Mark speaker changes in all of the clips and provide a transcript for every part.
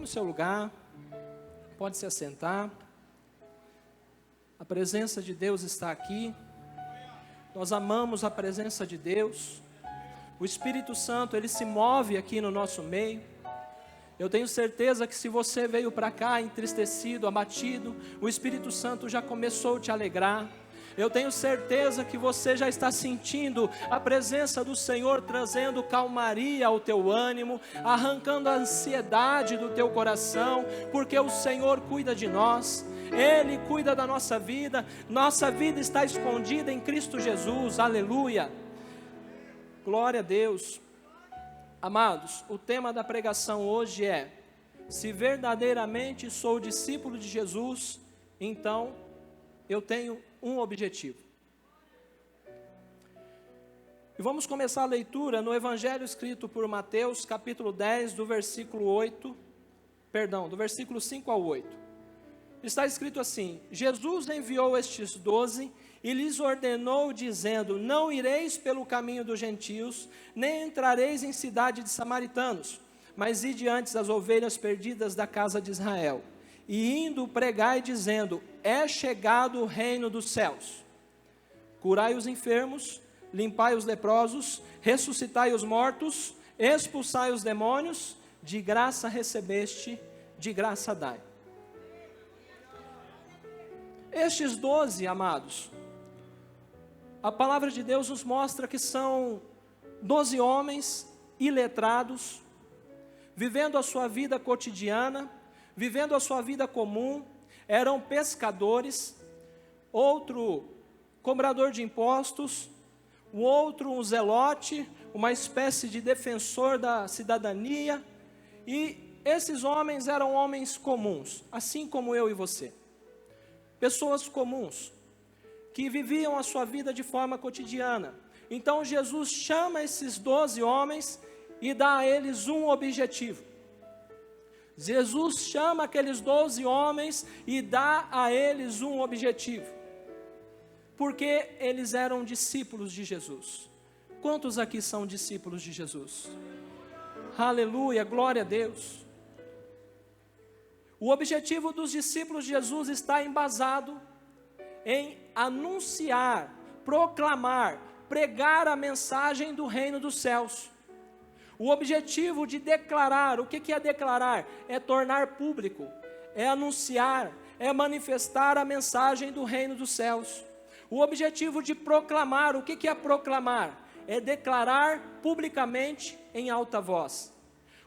Speaker 1: no seu lugar, pode se assentar. A presença de Deus está aqui. Nós amamos a presença de Deus. O Espírito Santo, ele se move aqui no nosso meio. Eu tenho certeza que se você veio para cá entristecido, abatido, o Espírito Santo já começou a te alegrar. Eu tenho certeza que você já está sentindo a presença do Senhor trazendo calmaria ao teu ânimo, arrancando a ansiedade do teu coração, porque o Senhor cuida de nós, Ele cuida da nossa vida está escondida em Cristo Jesus, aleluia, glória a Deus. Amados, o tema da pregação hoje é: se verdadeiramente sou discípulo de Jesus, então eu tenho um objetivo. E vamos começar a leitura no Evangelho escrito por Mateus, capítulo 10, do versículo 5 ao 8. Está escrito assim: Jesus enviou estes 12 e lhes ordenou, dizendo: não ireis pelo caminho dos gentios, nem entrareis em cidade de samaritanos, mas ide antes as ovelhas perdidas da casa de Israel. E indo pregai, dizendo: é chegado o reino dos céus. Curai os enfermos, limpai os leprosos, ressuscitai os mortos, expulsai os demônios, de graça recebeste, de graça dai. Estes 12, amados, a palavra de Deus nos mostra que são 12 homens iletrados, vivendo a sua vida cotidiana, vivendo a sua vida comum. Eram pescadores, outro cobrador de impostos, o outro um zelote, uma espécie de defensor da cidadania, e esses homens eram homens comuns, assim como eu e você, pessoas comuns, que viviam a sua vida de forma cotidiana. Então Jesus chama esses 12 homens e dá a eles um objetivo. Jesus chama aqueles 12 homens e dá a eles um objetivo, porque eles eram discípulos de Jesus. Quantos aqui são discípulos de Jesus? Aleluia, glória a Deus. O objetivo dos discípulos de Jesus está embasado em anunciar, proclamar, pregar a mensagem do reino dos céus. O objetivo de declarar, o que é declarar? É tornar público, é anunciar, é manifestar a mensagem do reino dos céus. O objetivo de proclamar, o que é proclamar? É declarar publicamente em alta voz.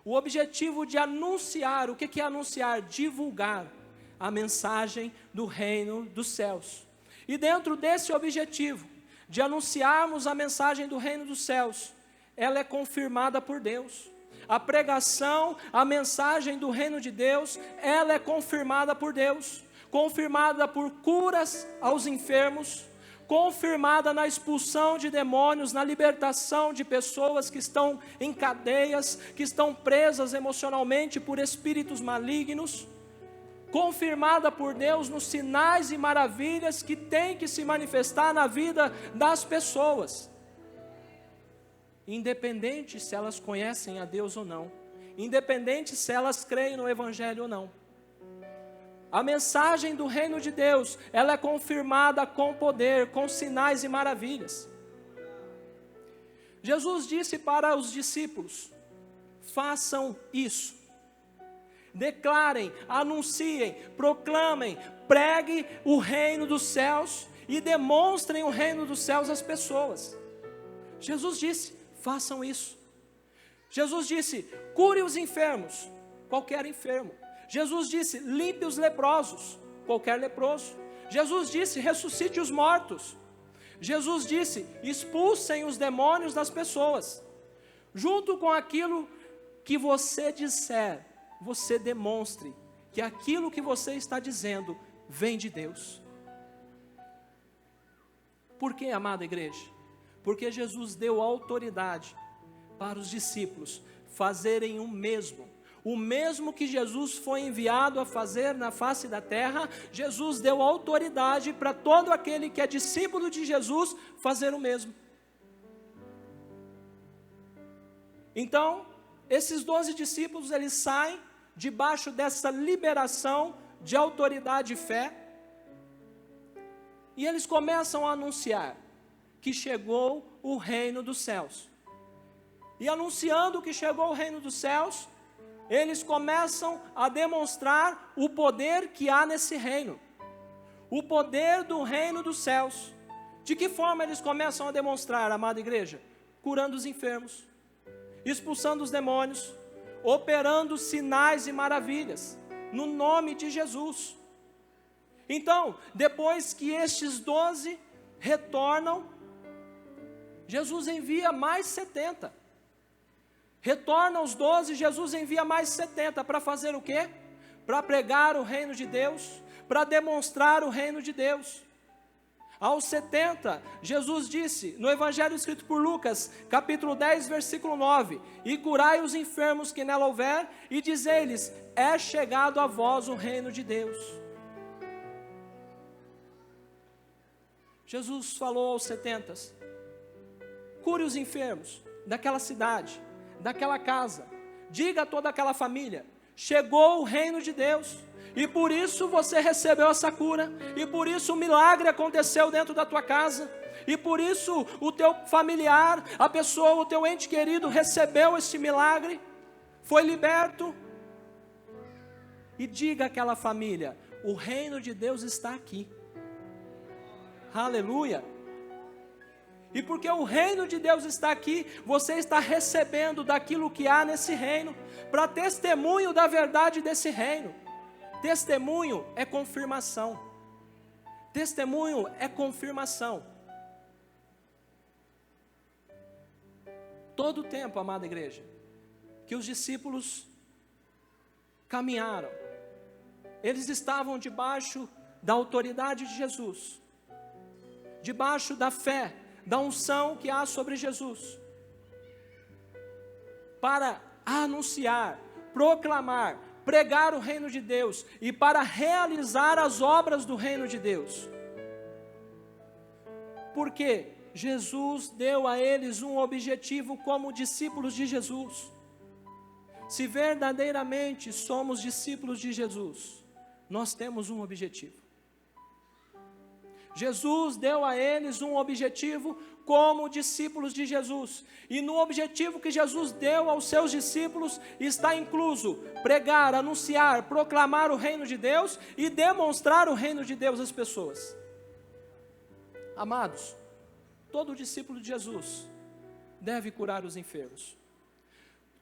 Speaker 1: O objetivo de anunciar, o que é anunciar? Divulgar a mensagem do reino dos céus. E dentro desse objetivo, de anunciarmos a mensagem do reino dos céus, ela é confirmada por Deus. A pregação, a mensagem do reino de Deus, ela é confirmada por Deus. Confirmada por curas aos enfermos, confirmada na expulsão de demônios, na libertação de pessoas que estão em cadeias, que estão presas emocionalmente por espíritos malignos, confirmada por Deus nos sinais e maravilhas que tem que se manifestar na vida das pessoas, independente se elas conhecem a Deus ou não, independente se elas creem no Evangelho ou não. A mensagem do reino de Deus, ela é confirmada com poder, com sinais e maravilhas. Jesus disse para os discípulos: façam isso. Declarem, anunciem, proclamem, preguem o reino dos céus e demonstrem o reino dos céus às pessoas. Jesus disse: façam isso. Jesus disse: cure os enfermos, qualquer enfermo. Jesus disse: limpe os leprosos, qualquer leproso. Jesus disse: ressuscite os mortos. Jesus disse: expulsem os demônios das pessoas. Junto com aquilo que você disser, você demonstre que aquilo que você está dizendo vem de Deus. Por que, amada igreja? Porque Jesus deu autoridade para os discípulos fazerem o mesmo que Jesus foi enviado a fazer na face da terra. Jesus deu autoridade para todo aquele que é discípulo de Jesus fazer o mesmo. Então, esses 12 discípulos, eles saem debaixo dessa liberação de autoridade e fé, e eles começam a anunciar que chegou o reino dos céus. E anunciando que chegou o reino dos céus, eles começam a demonstrar o poder que há nesse reino, o poder do reino dos céus. De que forma eles começam a demonstrar, amada igreja? Curando os enfermos, expulsando os demônios, operando sinais e maravilhas, no nome de Jesus. Então, depois que estes 12 retornam, Jesus envia mais 70. Retornam os 12, Jesus envia mais 70 para fazer o quê? Para pregar o reino de Deus, para demonstrar o reino de Deus. Aos 70, Jesus disse, no Evangelho escrito por Lucas, capítulo 10, versículo 9, e curai os enfermos que nela houver, e dizei-lhes, é chegado a vós o reino de Deus. Jesus falou aos 70, cure os enfermos daquela cidade, daquela casa, diga a toda aquela família, chegou o reino de Deus, e por isso você recebeu essa cura, e por isso o milagre aconteceu dentro da tua casa, e por isso o teu familiar, a pessoa, o teu ente querido recebeu esse milagre, foi liberto. E diga àquela família, o reino de Deus está aqui. Aleluia. E porque o reino de Deus está aqui, você está recebendo daquilo que há nesse reino, para testemunho da verdade desse reino. Testemunho é confirmação. Testemunho é confirmação. Todo o tempo, amada igreja, que os discípulos caminharam, eles estavam debaixo da autoridade de Jesus, debaixo da fé, da unção que há sobre Jesus, para anunciar, proclamar, pregar o reino de Deus e para realizar as obras do reino de Deus. Porque Jesus deu a eles um objetivo como discípulos de Jesus. Se verdadeiramente somos discípulos de Jesus, nós temos um objetivo. Jesus deu a eles um objetivo como discípulos de Jesus. E no objetivo que Jesus deu aos seus discípulos está incluso pregar, anunciar, proclamar o reino de Deus e demonstrar o reino de Deus às pessoas. Amados, todo discípulo de Jesus deve curar os enfermos.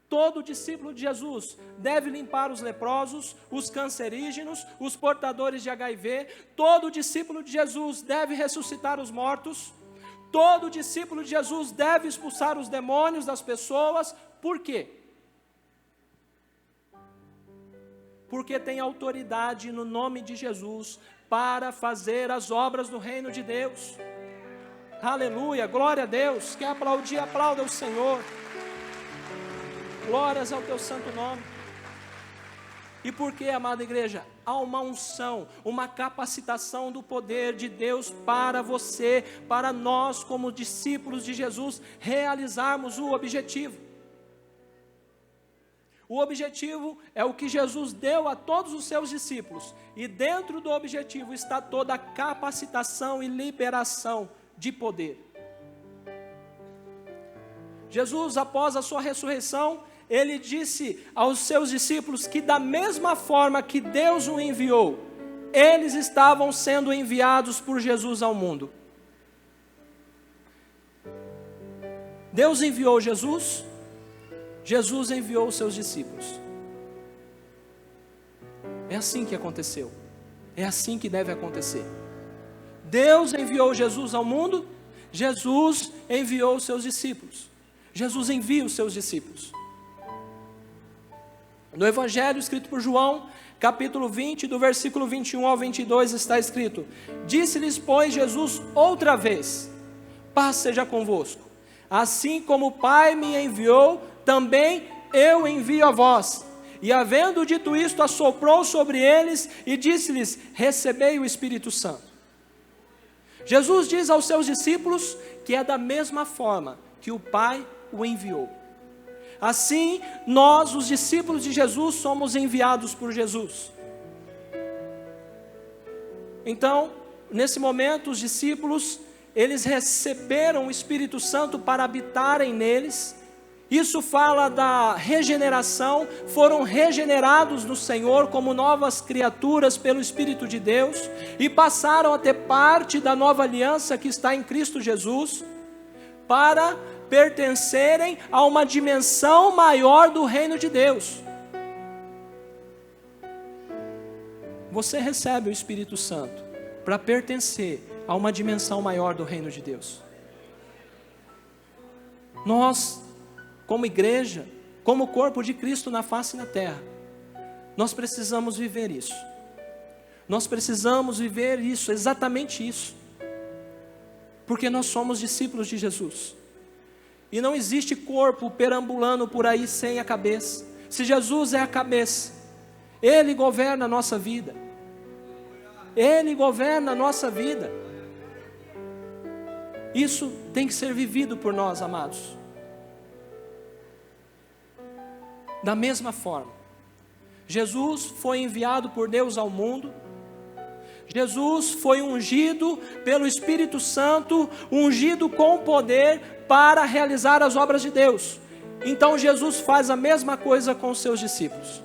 Speaker 1: Todo discípulo de Jesus deve limpar os leprosos, os cancerígenos, os portadores de HIV. Todo discípulo de Jesus deve ressuscitar os mortos. Todo discípulo de Jesus deve expulsar os demônios das pessoas. Por quê? Porque tem autoridade no nome de Jesus para fazer as obras do reino de Deus. Aleluia, glória a Deus. Quer aplaudir, aplauda o Senhor. Glórias ao teu santo nome. E por que, amada igreja? Há uma unção, uma capacitação do poder de Deus para você, para nós como discípulos de Jesus, realizarmos o objetivo. O objetivo é o que Jesus deu a todos os seus discípulos, e dentro do objetivo está toda a capacitação e liberação de poder. Jesus, após a sua ressurreição, ele disse aos seus discípulos que da mesma forma que Deus o enviou, eles estavam sendo enviados por Jesus ao mundo. Deus enviou Jesus, Jesus enviou os seus discípulos. É assim que aconteceu, é assim que deve acontecer. Deus enviou Jesus ao mundo, Jesus enviou os seus discípulos. Jesus envia os seus discípulos. No Evangelho escrito por João, capítulo 20, do versículo 21 ao 22, está escrito: disse-lhes, pois, Jesus outra vez: paz seja convosco. Assim como o Pai me enviou, também eu envio a vós. E havendo dito isto, assoprou sobre eles e disse-lhes: recebei o Espírito Santo. Jesus diz aos seus discípulos que é da mesma forma que o Pai o enviou. Assim, nós, os discípulos de Jesus, somos enviados por Jesus. Então, nesse momento, os discípulos, eles receberam o Espírito Santo para habitarem neles. Isso fala da regeneração, foram regenerados no Senhor como novas criaturas pelo Espírito de Deus, e passaram a ter parte da nova aliança que está em Cristo Jesus, para pertencerem a uma dimensão maior do reino de Deus. Você recebe o Espírito Santo para pertencer a uma dimensão maior do reino de Deus. Nós, como igreja, como corpo de Cristo na face e na terra, nós precisamos viver isso. Nós precisamos viver isso, exatamente isso. Porque nós somos discípulos de Jesus. E não existe corpo perambulando por aí sem a cabeça. Se Jesus é a cabeça, Ele governa a nossa vida. Ele governa a nossa vida. Isso tem que ser vivido por nós, amados. Da mesma forma, Jesus foi enviado por Deus ao mundo. Jesus foi ungido pelo Espírito Santo, ungido com poder para realizar as obras de Deus. Então Jesus faz a mesma coisa com os seus discípulos.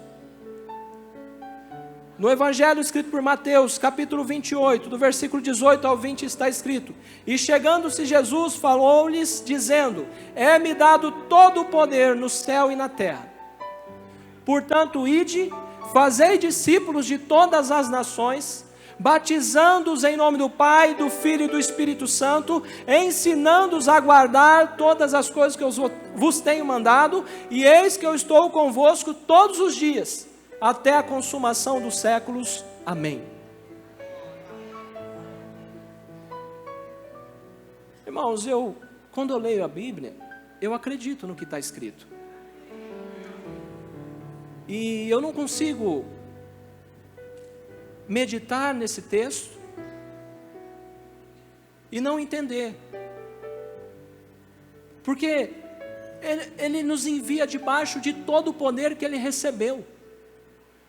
Speaker 1: No Evangelho escrito por Mateus, capítulo 28, do versículo 18 ao 20, está escrito: E chegando-se Jesus, falou-lhes, dizendo: É-me dado todo o poder no céu e na terra. Portanto, ide, fazei discípulos de todas as nações, batizando-os em nome do Pai, do Filho e do Espírito Santo, ensinando-os a guardar todas as coisas que eu vos tenho mandado, e eis que eu estou convosco todos os dias, até a consumação dos séculos. Amém. Irmãos, quando eu leio a Bíblia, eu acredito no que está escrito. E eu não consigo meditar nesse texto e não entender. Porque ele nos envia debaixo de todo o poder que Ele recebeu.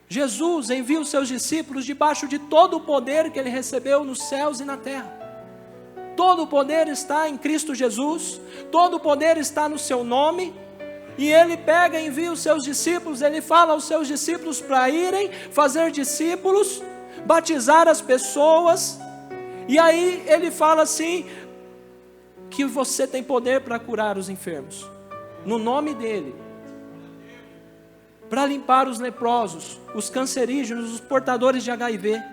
Speaker 1: Jesus envia os seus discípulos debaixo de todo o poder que Ele recebeu nos céus e na terra. Todo o poder está em Cristo Jesus, todo o poder está no seu nome, e Ele pega e envia os seus discípulos. Ele fala aos seus discípulos para irem, fazer discípulos, batizar as pessoas, e aí Ele fala assim, que você tem poder para curar os enfermos, no nome dEle, para limpar os leprosos, os cancerígenos, os portadores de HIV,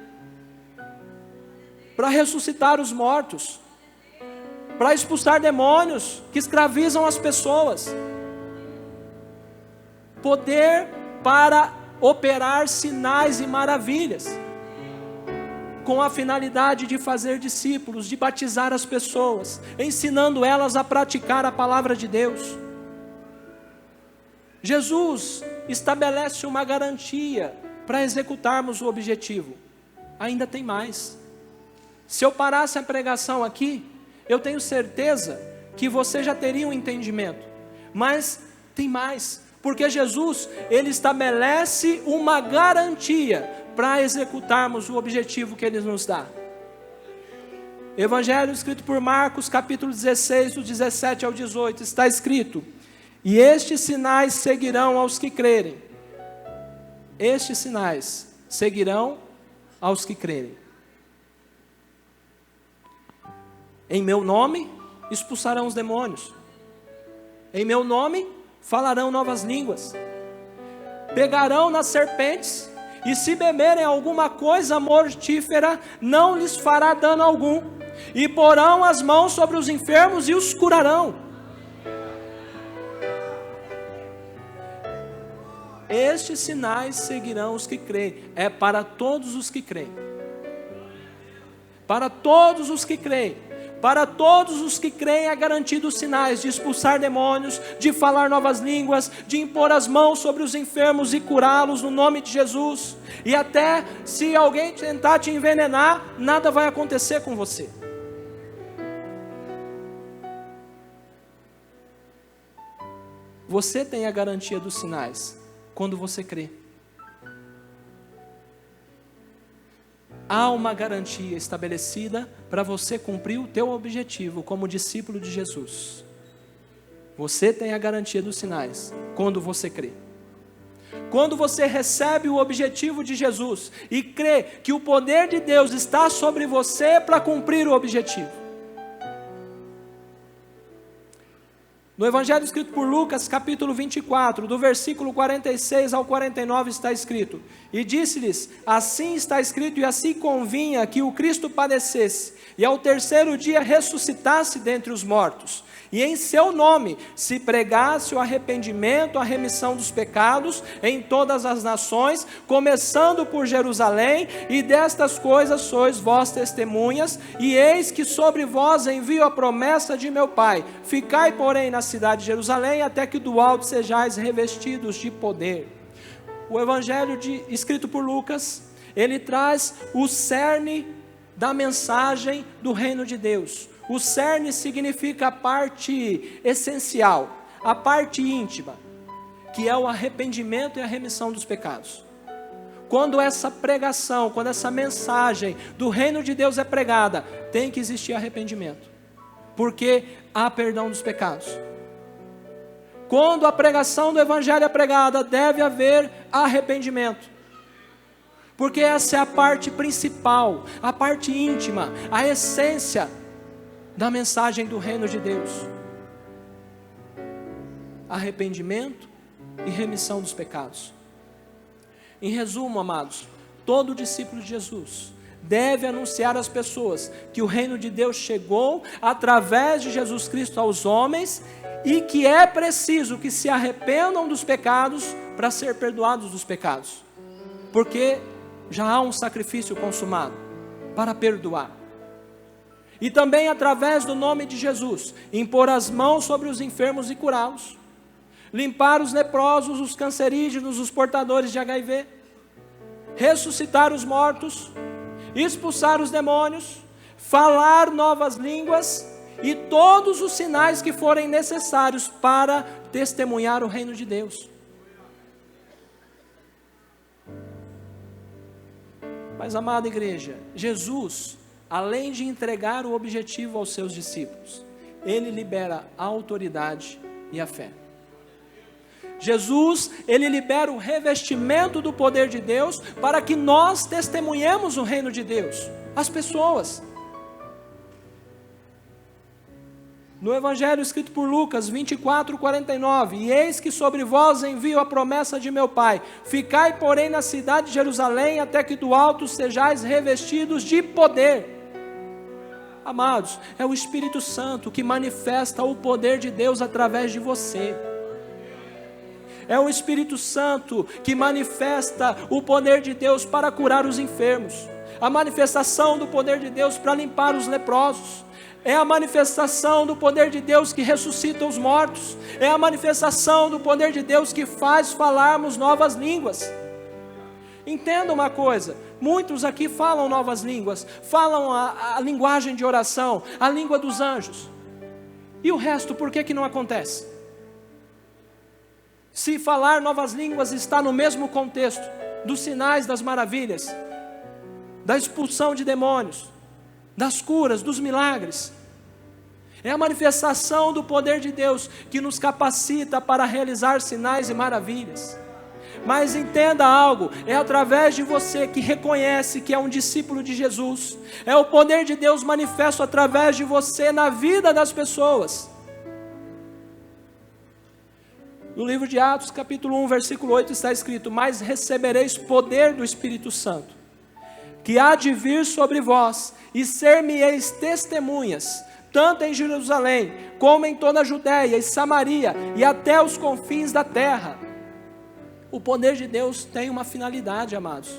Speaker 1: para ressuscitar os mortos, para expulsar demônios que escravizam as pessoas, poder para operar sinais e maravilhas, com a finalidade de fazer discípulos, de batizar as pessoas, ensinando elas a praticar a palavra de Deus. Jesus estabelece uma garantia para executarmos o objetivo. Ainda tem mais. Se eu parasse a pregação aqui, eu tenho certeza que você já teria um entendimento. Mas tem mais, porque Jesus, Ele estabelece uma garantia para executarmos o objetivo que Ele nos dá. Evangelho escrito por Marcos, capítulo 16, do 17 ao 18, está escrito: E estes sinais seguirão aos que crerem. Estes sinais seguirão aos que crerem. Em meu nome expulsarão os demônios. Em meu nome falarão novas línguas. Pegarão nas serpentes, e se beberem alguma coisa mortífera, não lhes fará dano algum. E porão as mãos sobre os enfermos e os curarão. Estes sinais seguirão os que creem. É para todos os que creem. Para todos os que creem. Para todos os que creem é garantido os sinais de expulsar demônios, de falar novas línguas, de impor as mãos sobre os enfermos e curá-los no nome de Jesus. E até se alguém tentar te envenenar, nada vai acontecer com você. você tem a garantia dos sinais quando você crê. Há uma garantia estabelecida para você cumprir o teu objetivo como discípulo de Jesus. Você tem a garantia dos sinais quando você crê. Quando você recebe o objetivo de Jesus e crê que o poder de Deus está sobre você para cumprir o objetivo. No Evangelho escrito por Lucas, capítulo 24, do versículo 46 ao 49 está escrito: E disse-lhes, assim está escrito e assim convinha que o Cristo padecesse, e ao terceiro dia ressuscitasse dentre os mortos, e em seu nome se pregasse o arrependimento, a remissão dos pecados em todas as nações, começando por Jerusalém, e destas coisas sois vós testemunhas, e eis que sobre vós envio a promessa de meu Pai. Ficai, porém, na cidade de Jerusalém, até que do alto sejais revestidos de poder. O Evangelho escrito por Lucas, ele traz o cerne da mensagem do reino de Deus. O cerne significa a parte essencial, a parte íntima, que é o arrependimento e a remissão dos pecados. Quando essa pregação, quando essa mensagem do reino de Deus é pregada, tem que existir arrependimento, porque há perdão dos pecados. Quando a pregação do Evangelho é pregada, deve haver arrependimento, porque essa é a parte principal, a parte íntima, a essência da mensagem do reino de Deus. Arrependimento e remissão dos pecados. Em resumo, amados, todo discípulo de Jesus deve anunciar às pessoas que o reino de Deus chegou através de Jesus Cristo aos homens e que é preciso que se arrependam dos pecados para ser perdoados dos pecados, porque já há um sacrifício consumado para perdoar. E também através do nome de Jesus, impor as mãos sobre os enfermos e curá-los, limpar os leprosos, os cancerígenos, os portadores de HIV, ressuscitar os mortos, expulsar os demônios, falar novas línguas e todos os sinais que forem necessários para testemunhar o reino de Deus. Mas, amada igreja, Jesus, além de entregar o objetivo aos seus discípulos, ele libera a autoridade e a fé. Jesus, ele libera o revestimento do poder de Deus para que nós testemunhemos o reino de Deus, as pessoas. No Evangelho escrito por Lucas 24, 49, e eis que sobre vós envio a promessa de meu Pai, ficai porém na cidade de Jerusalém, até que do alto sejais revestidos de poder. Amados, é o Espírito Santo que manifesta o poder de Deus através de você. É o Espírito Santo que manifesta o poder de Deus para curar os enfermos, a manifestação do poder de Deus para limpar os leprosos, é a manifestação do poder de Deus que ressuscita os mortos, é a manifestação do poder de Deus que faz falarmos novas línguas. Entenda uma coisa, muitos aqui falam novas línguas, falam a linguagem de oração, a língua dos anjos, e o resto por que não acontece? Se falar novas línguas está no mesmo contexto dos sinais, das maravilhas, da expulsão de demônios, das curas, dos milagres, é a manifestação do poder de Deus que nos capacita para realizar sinais e maravilhas. Mas entenda algo, é através de você que reconhece que é um discípulo de Jesus, é o poder de Deus manifesto através de você na vida das pessoas. No livro de Atos, capítulo 1, versículo 8, está escrito: mas recebereis poder do Espírito Santo, que há de vir sobre vós, e ser-me-eis testemunhas, tanto em Jerusalém, como em toda a Judéia e Samaria, e até os confins da terra. O poder de Deus tem uma finalidade, amados.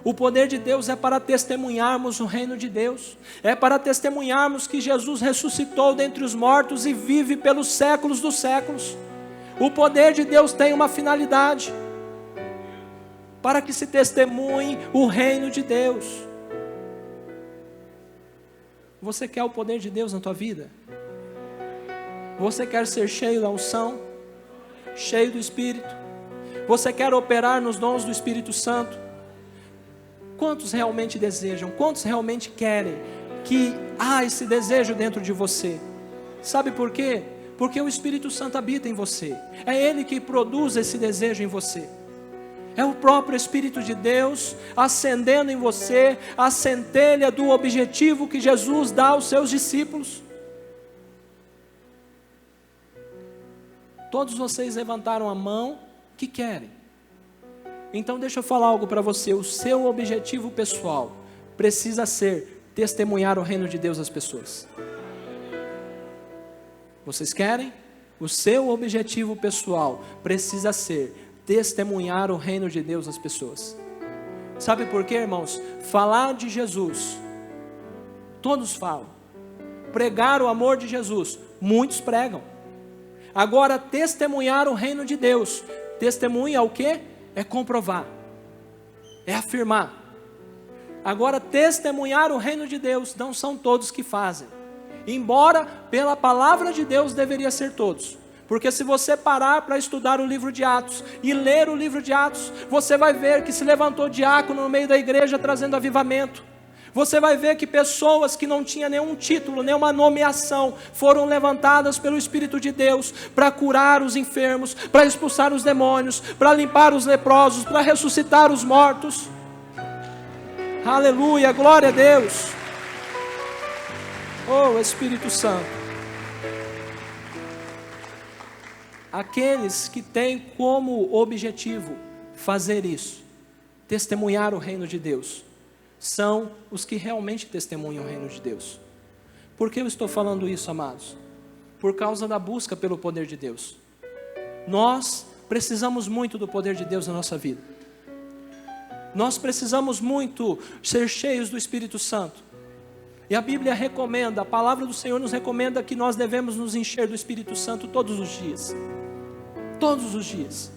Speaker 1: O poder de Deus é para testemunharmos o reino de Deus, é para testemunharmos que Jesus ressuscitou dentre os mortos e vive pelos séculos dos séculos. O poder de Deus tem uma finalidade, para que se testemunhe o reino de Deus. Você quer o poder de Deus na tua vida? Você quer ser cheio da unção? cheio do Espírito? Você quer operar nos dons do Espírito Santo? Quantos realmente desejam? Quantos realmente querem que há esse desejo dentro de você? Sabe por quê? Porque o Espírito Santo habita em você. É Ele que produz esse desejo em você. É o próprio Espírito de Deus acendendo em você a centelha do objetivo que Jesus dá aos seus discípulos. Todos vocês levantaram a mão que querem. Então deixa eu falar algo para você. O seu objetivo pessoal precisa ser testemunhar o reino de Deus às pessoas. Vocês querem? O seu objetivo pessoal precisa ser testemunhar o reino de Deus às pessoas. Sabe por quê, irmãos? Falar de Jesus, todos falam. Pregar o amor de Jesus, muitos pregam. Agora, testemunhar o reino de Deus, testemunha o quê? É comprovar, é afirmar. Agora, testemunhar o reino de Deus, não são todos que fazem. Embora pela palavra de Deus deveria ser todos. Porque se você parar para estudar o livro de Atos e ler o livro de Atos, você vai ver que se levantou diácono no meio da igreja trazendo avivamento. Você vai ver que pessoas que não tinham nenhum título, nenhuma nomeação, foram levantadas pelo Espírito de Deus para curar os enfermos, para expulsar os demônios, para limpar os leprosos, para ressuscitar os mortos. Aleluia, glória a Deus. Oh, Espírito Santo. Aqueles que têm como objetivo fazer isso, testemunhar o reino de Deus, são os que realmente testemunham o reino de Deus. Por que eu estou falando isso, amados? Por causa da busca pelo poder de Deus. Nós precisamos muito do poder de Deus na nossa vida. Nós precisamos muito ser cheios do Espírito Santo. E a Bíblia recomenda, a palavra do Senhor nos recomenda que nós devemos nos encher do Espírito Santo todos os dias. Todos os dias.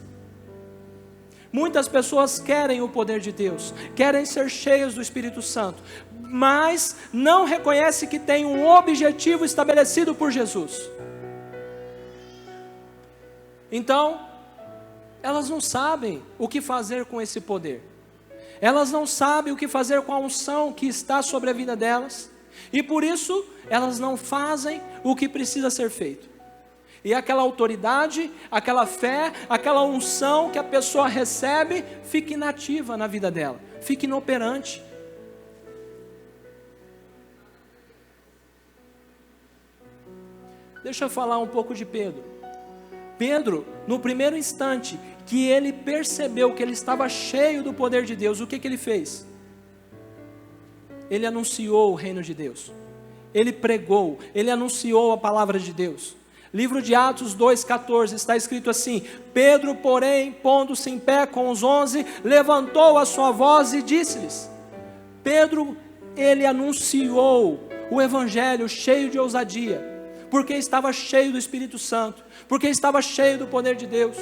Speaker 1: Muitas pessoas querem o poder de Deus, querem ser cheios do Espírito Santo, mas não reconhecem que tem um objetivo estabelecido por Jesus. Então, elas não sabem o que fazer com esse poder. Elas não sabem o que fazer com a unção que está sobre a vida delas. E por isso, elas não fazem o que precisa ser feito. E aquela autoridade, aquela fé, aquela unção que a pessoa recebe, fica inativa na vida dela, fica inoperante. Deixa eu falar um pouco de Pedro. Pedro, no primeiro instante que ele percebeu que ele estava cheio do poder de Deus, o que ele fez? Ele anunciou o reino de Deus. Ele pregou, ele anunciou a palavra de Deus. Livro de Atos 2,14 está escrito assim: Pedro, porém, pondo-se em pé com os 11, levantou a sua voz e disse-lhes. Pedro, ele anunciou o evangelho cheio de ousadia, porque estava cheio do Espírito Santo, porque estava cheio do poder de Deus.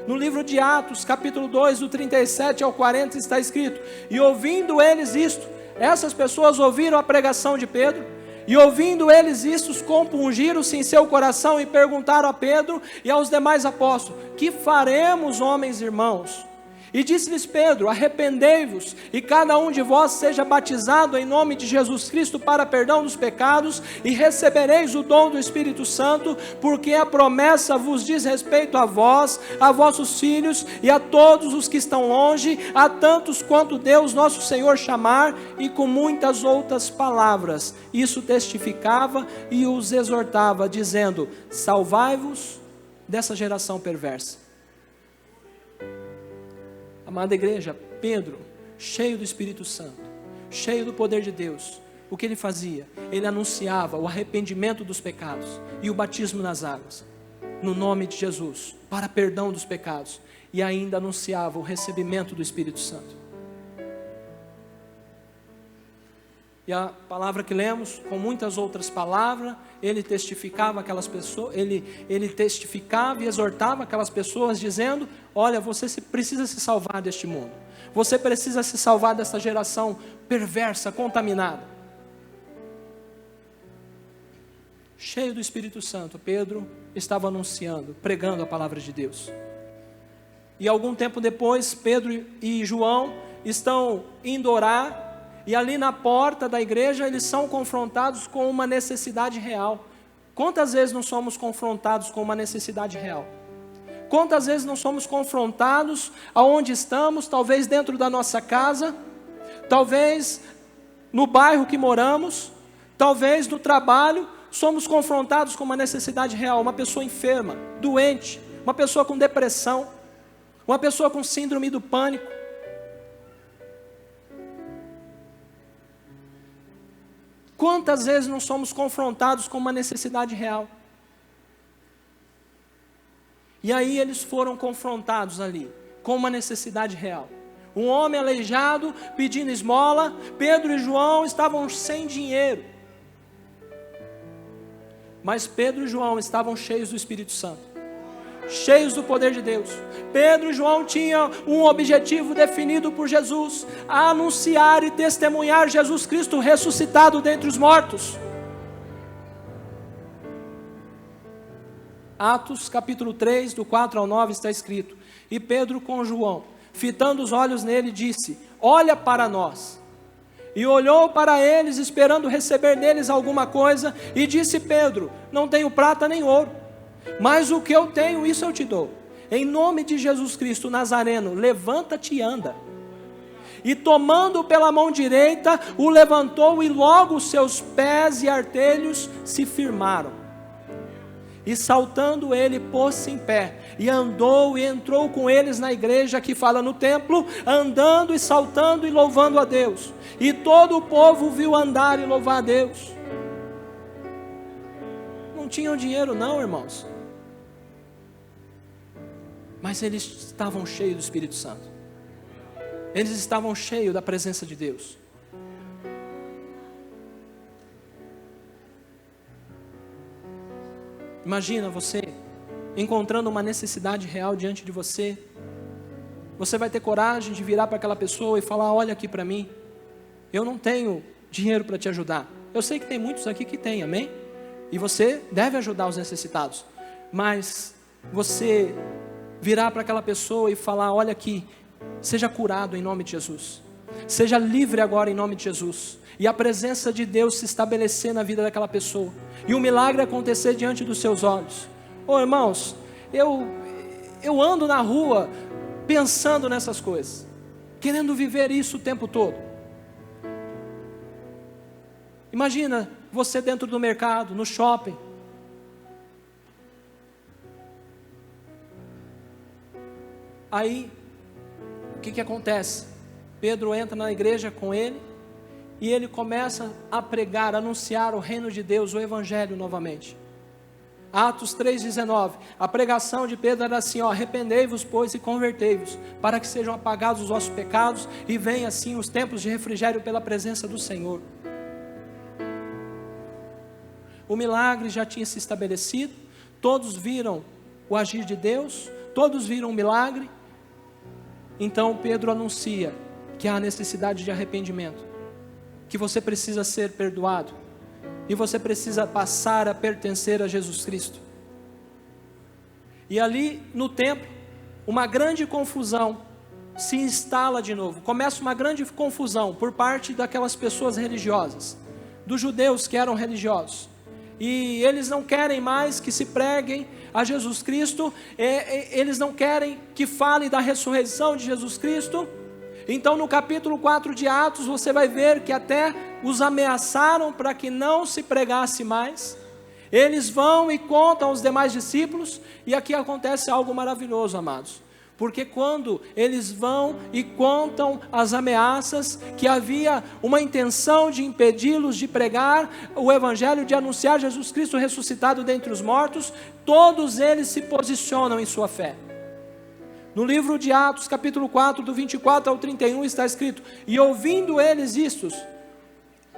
Speaker 1: No livro de Atos, capítulo 2, do 37 ao 40, está escrito: e ouvindo eles isto, essas pessoas ouviram a pregação de Pedro, e ouvindo eles isto, compungiram-se em seu coração e perguntaram a Pedro e aos demais apóstolos: que faremos, homens e irmãos? E disse-lhes Pedro: arrependei-vos, e cada um de vós seja batizado em nome de Jesus Cristo para perdão dos pecados, e recebereis o dom do Espírito Santo, porque a promessa vos diz respeito a vós, a vossos filhos, e a todos os que estão longe, a tantos quanto Deus nosso Senhor chamar. E com muitas outras palavras, isso testificava e os exortava, dizendo: salvai-vos dessa geração perversa. Amada igreja, Pedro, cheio do Espírito Santo, cheio do poder de Deus, o que ele fazia? Ele anunciava o arrependimento dos pecados e o batismo nas águas, no nome de Jesus, para perdão dos pecados, e ainda anunciava o recebimento do Espírito Santo. E a palavra que lemos, com muitas outras palavras, ele testificava aquelas pessoas, ele testificava e exortava aquelas pessoas, dizendo: olha, você precisa se salvar deste mundo, você precisa se salvar dessa geração perversa, contaminada. cheio do Espírito Santo, Pedro estava anunciando, pregando a palavra de Deus. E algum tempo depois, Pedro e João estão indo orar, e ali na porta da igreja eles são confrontados com uma necessidade real. Quantas vezes não somos confrontados com uma necessidade real? Quantas vezes não somos confrontados aonde estamos, talvez dentro da nossa casa, talvez no bairro que moramos, talvez no trabalho, somos confrontados com uma necessidade real, uma pessoa enferma, doente, uma pessoa com depressão, uma pessoa com síndrome do pânico. Quantas vezes não somos confrontados com uma necessidade real? E aí eles foram confrontados ali, com uma necessidade real. Um homem aleijado, pedindo esmola, Pedro e João estavam sem dinheiro. Mas Pedro e João estavam cheios do Espírito Santo, cheios do poder de Deus. Pedro e João tinham um objetivo definido por Jesus: a anunciar e testemunhar Jesus Cristo ressuscitado dentre os mortos. Atos capítulo 3, do 4 ao 9 está escrito: e Pedro com João, fitando os olhos nele, disse: olha para nós. E olhou para eles, esperando receber deles alguma coisa, e disse Pedro: não tenho prata nem ouro, mas o que eu tenho, isso eu te dou. Em nome de Jesus Cristo Nazareno, levanta-te e anda. E tomando-o pela mão direita, o levantou, e logo os seus pés e artelhos se firmaram. E saltando ele, pôs-se em pé, e andou e entrou com eles na igreja que fala no templo, andando e saltando e louvando a Deus. E todo o povo viu andar e louvar a Deus. Não tinham dinheiro não, irmãos, mas eles estavam cheios do Espírito Santo. Eles estavam cheios da presença de Deus. Imagina você encontrando uma necessidade real diante de você. Você vai ter coragem de virar para aquela pessoa e falar: olha aqui para mim, eu não tenho dinheiro para te ajudar. Eu sei que tem muitos aqui que têm, amém? E você deve ajudar os necessitados. Mas você virar para aquela pessoa e falar: olha aqui, seja curado em nome de Jesus, seja livre agora em nome de Jesus. E a presença de Deus se estabelecer na vida daquela pessoa, e o milagre acontecer diante dos seus olhos. Oh, irmãos, eu ando na rua pensando nessas coisas, querendo viver isso o tempo todo. Imagina você dentro do mercado, no shopping, aí o que acontece? Pedro entra na igreja com ele, e ele começa a pregar, a anunciar o reino de Deus, o evangelho novamente. Atos 3,19, a pregação de Pedro era assim: arrependei-vos, pois, e convertei-vos, para que sejam apagados os vossos pecados, e venham assim os tempos de refrigério pela presença do Senhor. O milagre já tinha se estabelecido, todos viram o agir de Deus, todos viram o milagre. Então Pedro anuncia que há necessidade de arrependimento, que você precisa ser perdoado, e você precisa passar a pertencer a Jesus Cristo. E ali no templo, uma grande confusão se instala de novo. Começa uma grande confusão por parte daquelas pessoas religiosas, dos judeus que eram religiosos. E eles não querem mais que se preguem a Jesus Cristo, eles não querem que falem da ressurreição de Jesus Cristo. Então no capítulo 4 de Atos você vai ver que até os ameaçaram para que não se pregasse mais. Eles vão e contam aos demais discípulos, e aqui acontece algo maravilhoso, amados. Porque quando eles vão e contam as ameaças, que havia uma intenção de impedi-los de pregar o evangelho, de anunciar Jesus Cristo ressuscitado dentre os mortos, todos eles se posicionam em sua fé. No livro de Atos, capítulo 4, do 24 ao 31, está escrito: e ouvindo eles isto,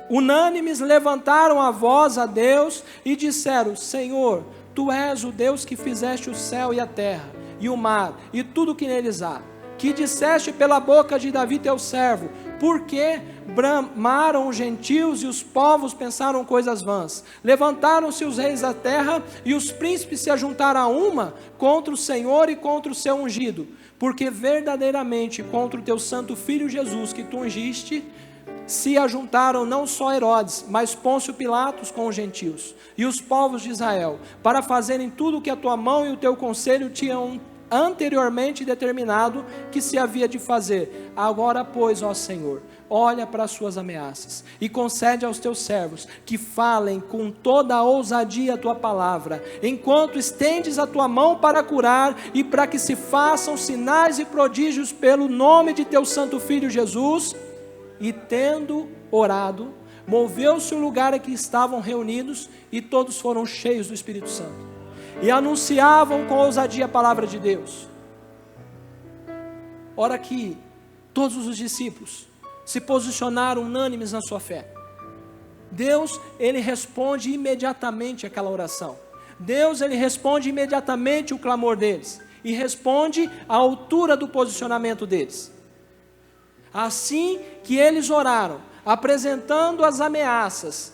Speaker 1: unânimes levantaram a voz a Deus e disseram: Senhor, Tu és o Deus que fizeste o céu e a terra, e o mar, e tudo que neles há, que disseste pela boca de Davi teu servo: por que bramaram os gentios e os povos pensaram coisas vãs. Levantaram-se os reis da terra e os príncipes se ajuntaram a uma contra o Senhor e contra o seu ungido, porque verdadeiramente contra o teu santo filho Jesus que tu ungiste, se ajuntaram não só Herodes, mas Pôncio Pilatos com os gentios e os povos de Israel, para fazerem tudo o que a tua mão e o teu conselho tinham anteriormente determinado que se havia de fazer. Agora, pois, ó Senhor, olha para as suas ameaças e concede aos teus servos que falem com toda a ousadia a tua palavra, enquanto estendes a tua mão para curar, e para que se façam sinais e prodígios pelo nome de teu santo filho Jesus. E tendo orado, moveu-se o lugar em que estavam reunidos, e todos foram cheios do Espírito Santo, e anunciavam com ousadia a palavra de Deus. Ora que todos os discípulos se posicionaram unânimes na sua fé. Deus, Ele responde imediatamente aquela oração. Deus, Ele responde imediatamente o clamor deles, e responde à altura do posicionamento deles. Assim que eles oraram, apresentando as ameaças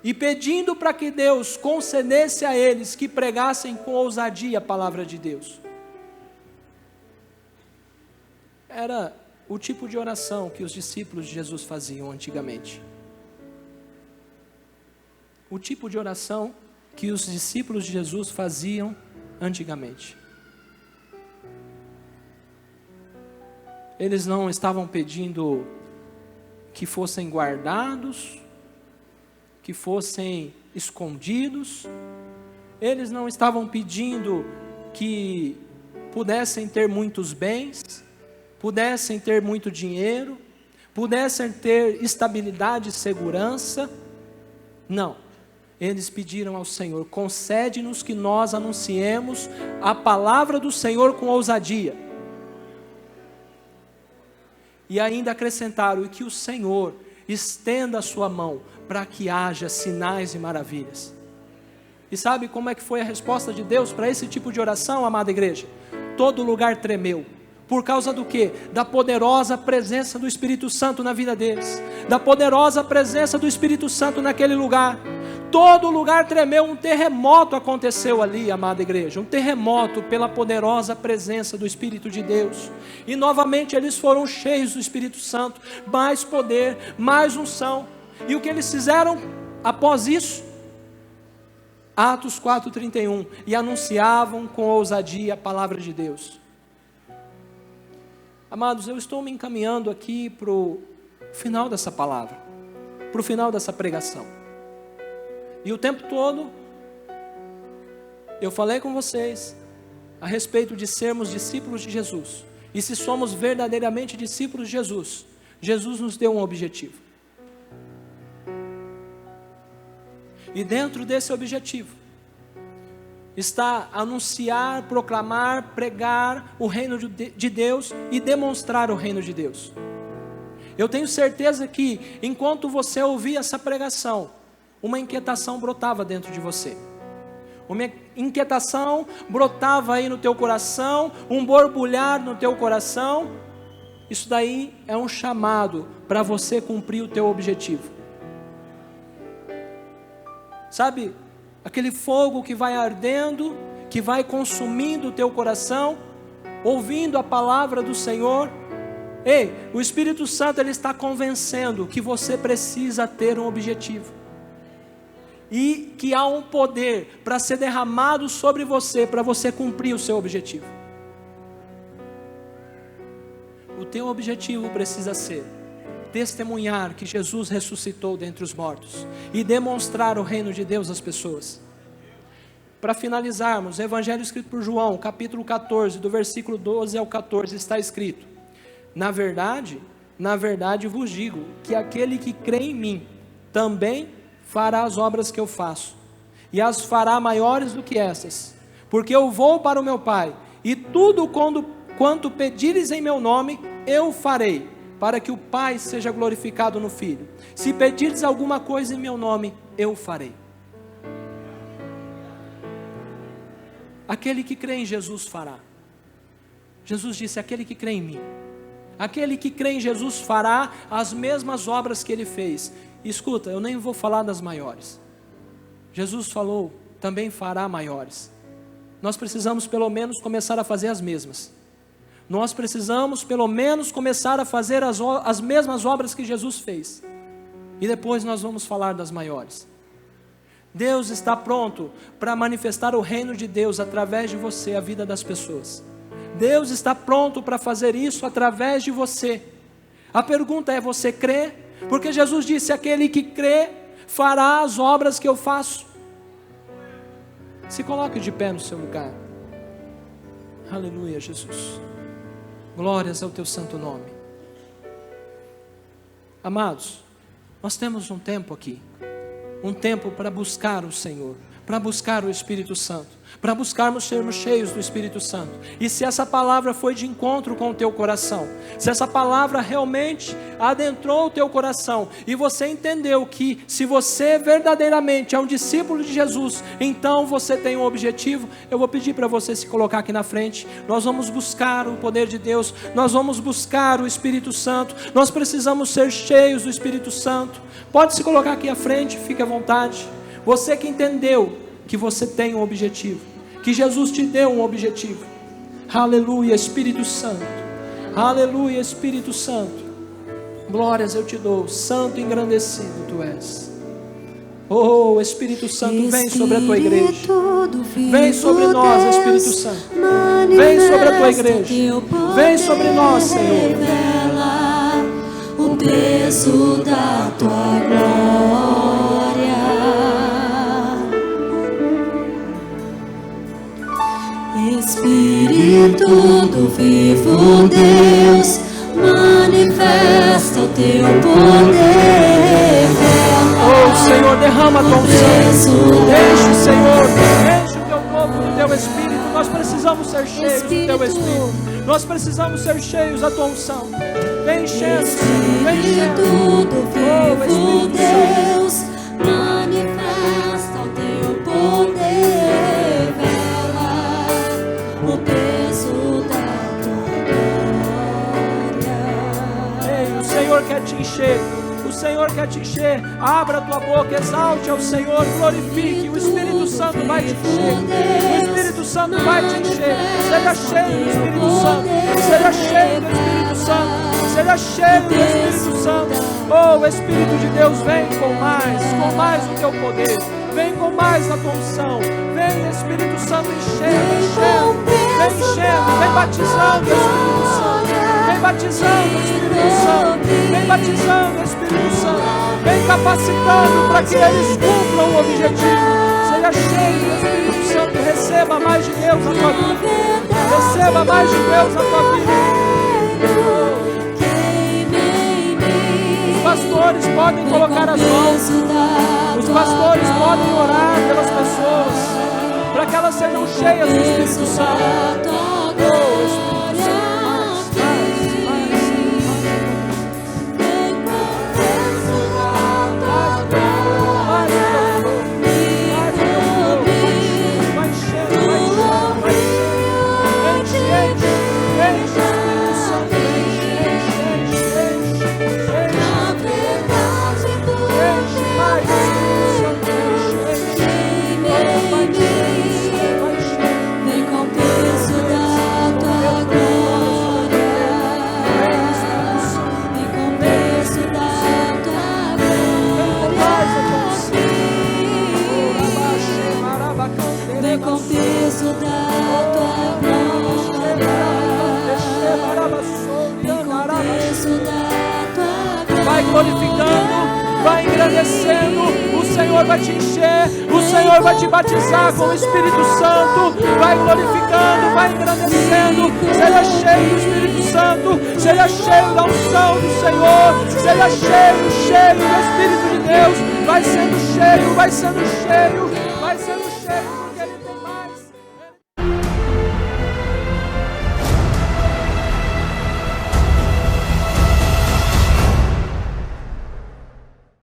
Speaker 1: e pedindo para que Deus concedesse a eles que pregassem com ousadia a palavra de Deus. Era o tipo de oração que os discípulos de Jesus faziam antigamente. O tipo de oração que os discípulos de Jesus faziam antigamente. Eles não estavam pedindo que fossem guardados, que fossem escondidos. Eles não estavam pedindo que pudessem ter muitos bens, pudessem ter muito dinheiro, pudessem ter estabilidade e segurança. Não. Eles pediram ao Senhor: concede-nos que nós anunciemos a palavra do Senhor com ousadia. E ainda acrescentaram: e que o Senhor estenda a sua mão para que haja sinais e maravilhas. E sabe como é que foi a resposta de Deus para esse tipo de oração, amada igreja? Todo lugar tremeu. Por causa do quê? Da poderosa presença do Espírito Santo na vida deles, da poderosa presença do Espírito Santo naquele lugar. Todo lugar tremeu, um terremoto aconteceu ali, amada igreja, um terremoto pela poderosa presença do Espírito de Deus. E novamente eles foram cheios do Espírito Santo, mais poder, mais unção. E o que eles fizeram após isso? Atos 4:31, e anunciavam com ousadia a palavra de Deus. Amados, eu estou me encaminhando aqui para o final dessa palavra, para o final dessa pregação. E o tempo todo, eu falei com vocês a respeito de sermos discípulos de Jesus. E se somos verdadeiramente discípulos de Jesus, Jesus nos deu um objetivo. E dentro desse objetivo, está anunciar, proclamar, pregar o reino de Deus e demonstrar o reino de Deus. Eu tenho certeza que, enquanto você ouvia essa pregação, uma inquietação brotava dentro de você. Uma inquietação brotava aí no teu coração, um borbulhar no teu coração. Isso daí é um chamado para você cumprir o teu objetivo. Sabe, aquele fogo que vai ardendo, que vai consumindo o teu coração, ouvindo a palavra do Senhor. Ei, o Espírito Santo, ele está convencendo que você precisa ter um objetivo. E que há um poder para ser derramado sobre você, para você cumprir o seu objetivo. O teu objetivo precisa ser testemunhar que Jesus ressuscitou dentre os mortos e demonstrar o reino de Deus às pessoas. Para finalizarmos, o Evangelho escrito por João, capítulo 14, do versículo 12 ao 14, está escrito: na verdade vos digo, que aquele que crê em mim, também fará as obras que eu faço, e as fará maiores do que essas, porque eu vou para o meu Pai, e tudo quanto pedires em meu nome, eu farei, para que o Pai seja glorificado no Filho. Se pedires alguma coisa em meu nome, eu farei. Aquele que crê em Jesus fará. Jesus disse: aquele que crê em mim, Aquele que crê em Jesus fará as mesmas obras que Ele fez. Escuta, eu nem vou falar das maiores. Jesus falou, também fará maiores. Nós precisamos pelo menos começar a fazer as mesmas. Nós precisamos pelo menos começar a fazer as mesmas obras que Jesus fez. E depois nós vamos falar das maiores. Deus está pronto para manifestar o reino de Deus através de você, a vida das pessoas. Deus está pronto para fazer isso através de você. A pergunta é: você crê? Porque Jesus disse: aquele que crê fará as obras que eu faço. Se coloque de pé no seu lugar. Aleluia, Jesus. Glórias ao teu santo nome. Amados, nós temos um tempo aqui. Um tempo para buscar o Senhor, para buscar o Espírito Santo, para buscarmos sermos cheios do Espírito Santo. E se essa palavra foi de encontro com o teu coração, se essa palavra realmente adentrou o teu coração, e você entendeu que se você verdadeiramente é um discípulo de Jesus, então você tem um objetivo, eu vou pedir para você se colocar aqui na frente. Nós vamos buscar o poder de Deus, nós vamos buscar o Espírito Santo, nós precisamos ser cheios do Espírito Santo. Pode se colocar aqui à frente, fique à vontade. Você que entendeu que você tem um objetivo, que Jesus te deu um objetivo. Aleluia, Espírito Santo. Aleluia, Espírito Santo. Glórias eu te dou, santo e engrandecido tu és. Oh, Espírito Santo, vem sobre a tua igreja. Vem sobre nós, Espírito Santo. Vem sobre a tua igreja. Vem sobre nós, Senhor.
Speaker 2: O peso da tua glória. Espírito do vivo Deus, manifesta o teu poder.
Speaker 1: Oh Senhor, derrama a tua unção. Enche, Senhor, enche o teu povo do teu Espírito. Nós precisamos ser cheios do teu Espírito. Nós precisamos ser cheios da tua unção. Vem enchendo, vem enchendo.
Speaker 2: Oh, Espírito Deus, manifesta o teu poder. Revela o peso da tua glória.
Speaker 1: Ei, o Senhor quer te encher. O Senhor quer te encher. Abra a tua boca, exalte ao Senhor, glorifique. O Espírito Santo vai te encher. O Espírito Santo vai te encher. Seja cheio do Espírito Santo. Seja cheio do Espírito Santo. Seja cheio do Espírito Santo. Oh, o Espírito de Deus, vem com mais o teu poder. Vem com mais a tua unção. Vem, Espírito Santo, enchendo. Vem enchendo, vem batizando o Espírito Santo. Vem batizando o Espírito Santo. Vem batizando o Espírito Santo. Vem capacitando para que eles cumpram o objetivo. Seja cheio do Espírito Santo. Receba mais de Deus na tua vida. Receba mais de Deus na tua vida. Os pastores podem colocar as mãos. Os pastores podem orar pelas pessoas, para que elas sejam cheias do Espírito Santo. Oh, Espírito Santo, vai glorificando, vai engrandecendo. O Senhor vai te encher, o Senhor vai te batizar com o Espírito Santo. Vai glorificando, vai engrandecendo. Seja cheio do Espírito Santo, seja cheio da unção do Senhor, seja cheio do Espírito de Deus. Vai sendo cheio, vai sendo cheio.